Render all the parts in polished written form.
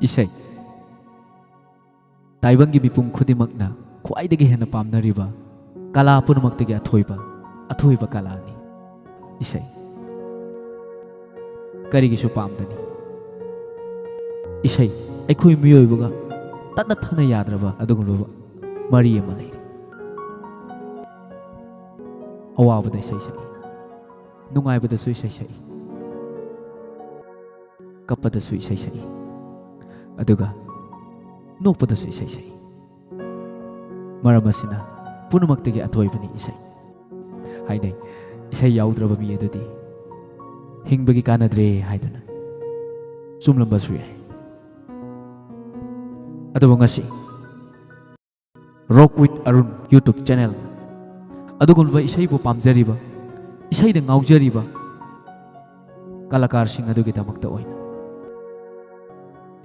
isai taibangi mipung khudimakna khwaidagi hena pamnariba kala punumaktagi athoiba kala ni isai karigisu pamdani isai aikhoi miyoibaga tanna thana yadraba aduguruba mari ama leiri awabada isai sai nungaibada su isai sai kapada su isai sai aduga nokpada su isai sai maramasina punumaktagi athoibani isai hainai isai yaudraba mi adudi hingbagi kanadre haiduna sumlamba su yai aduba ngasi Rock with Arun YouTube channel adugunba isai bu pamjariba isai da ngaujariba kalakar sing adugi damakta oina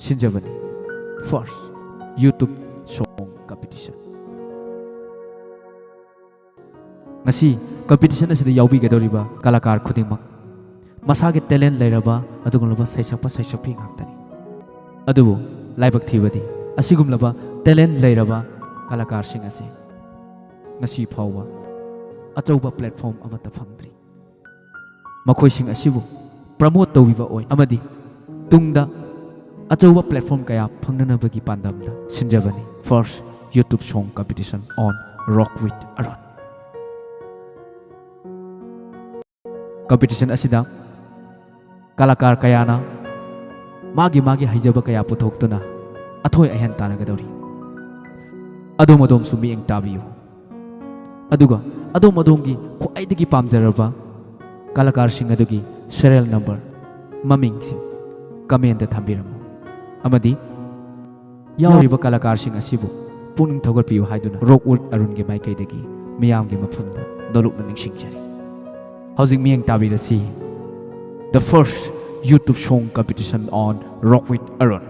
sinjabani first YouTube song competition ngasi competition asida yaubi gadoriba kalakar khudingmak masage talent leiraba adugunba saisakpi ngaktani adubu laibak thibadi asigumlaba talent leiraba kalakar sing ase ngasi phawwa achauba platform amata phangdri makhoi sing asibu promote tawbiba oi amadi tungda achauba platform kaya phangnanabagi pandamda sinjabani first YouTube song competition on Rock with Arun competition asida kalakar kayana magi haijaba kaya puthoktuna athoi ahen tanagadori adom sumiyeng tabiyo aduga adom-adom gi khwaidagi pamjaraba kalakar sing adugi serial number maming sing comment da thambiramu amadi yauriba kalakar sing asibu puning thogorpiyu haiduna Rock with Arun gi maikaidagi miyam gi mafamda dolukna ningsingjari housing miyeng tabirasi the first YouTube song competition on Rock with Arun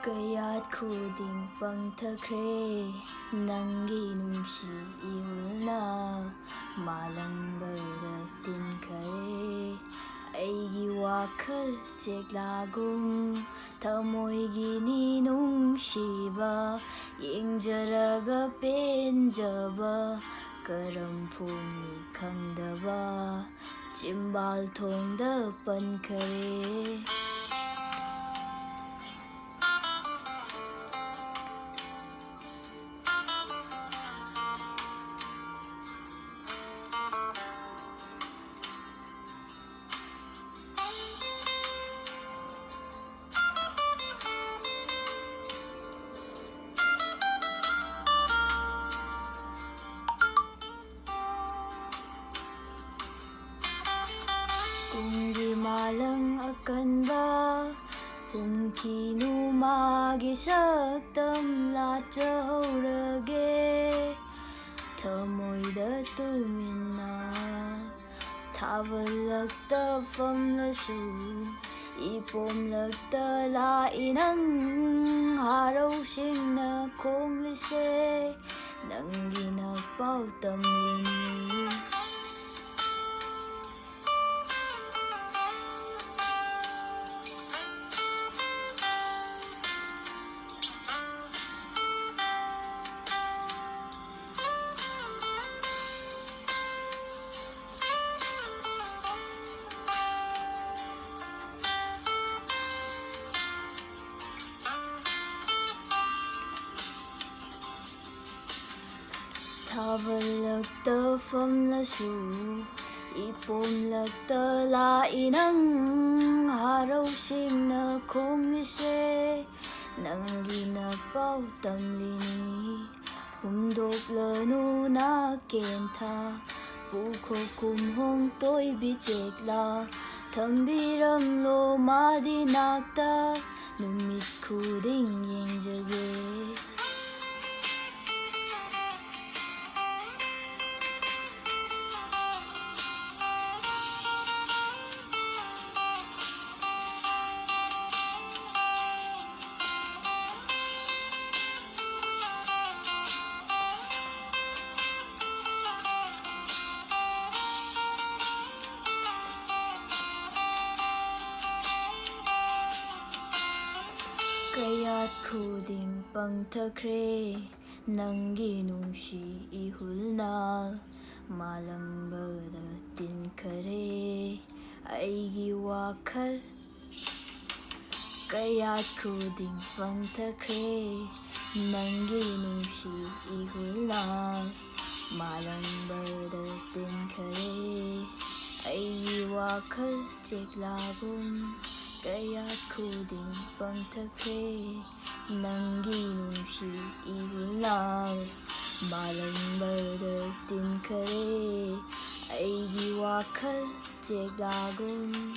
Kayat khuding pangthakre nangi nungsi ihulna malangbada tinkhare aigi wakhal cheklagum thamoigi ni nungsiba yengjaraga penjaba karam phumi khangdaba chimbal thongda pankhare Kundi malang akan ba Humkinu magi saktam lachaurage Thamoy da tumina Thavalakta famlasu Ipom lagta lainang Haraw sing na kong lise Nang ginagpaw tamlini Thavalakta famlasu Ipom lagta lainang Haraw sing na kong ise Nang ginagpaw tamlini Humdok lanu na kenta Pukho kumhong toy bichekla ꯊꯝꯕꯤꯔꯝꯂꯣ ꯃꯥꯗꯤ ꯅꯥꯛꯇ ꯅꯨꯃꯤꯠ ꯈꯨꯗꯤꯡ ꯌꯦꯡꯖꯒꯦ ꯀꯌꯥꯠ ꯈꯨꯗꯤꯡ ꯄꯪꯊꯈ꯭ꯔꯦ ꯅꯪꯒꯤ ꯅꯨꯡꯁꯤ ꯏꯍꯨꯜꯅ ꯃꯥꯂꯪꯕꯗ ꯇꯤꯟꯈꯔꯦ ꯑꯩꯒꯤ ꯋꯥꯈꯜ ꯀꯌꯥꯠ ꯈꯨꯗꯤꯡ ꯄꯪꯊꯈ꯭ꯔꯦ ꯅꯪꯒꯤ ꯅꯨꯡꯁꯤ ꯏꯍꯨꯜꯅ ꯃꯥꯂꯪꯕꯗ ꯇꯤꯟꯈꯔꯦ ꯑꯩꯒꯤ ꯋꯥꯈꯜ ꯆꯦꯛꯂꯥꯒꯨꯝ ꯀꯌꯥꯠ ꯈꯨꯗꯤꯡ ꯄꯪꯊꯈ꯭ꯔꯦ ꯅꯪꯒꯤ ꯅꯨꯡꯁꯤ 이hul나 마른버릇 뜬 그래 아이기 와클 제가군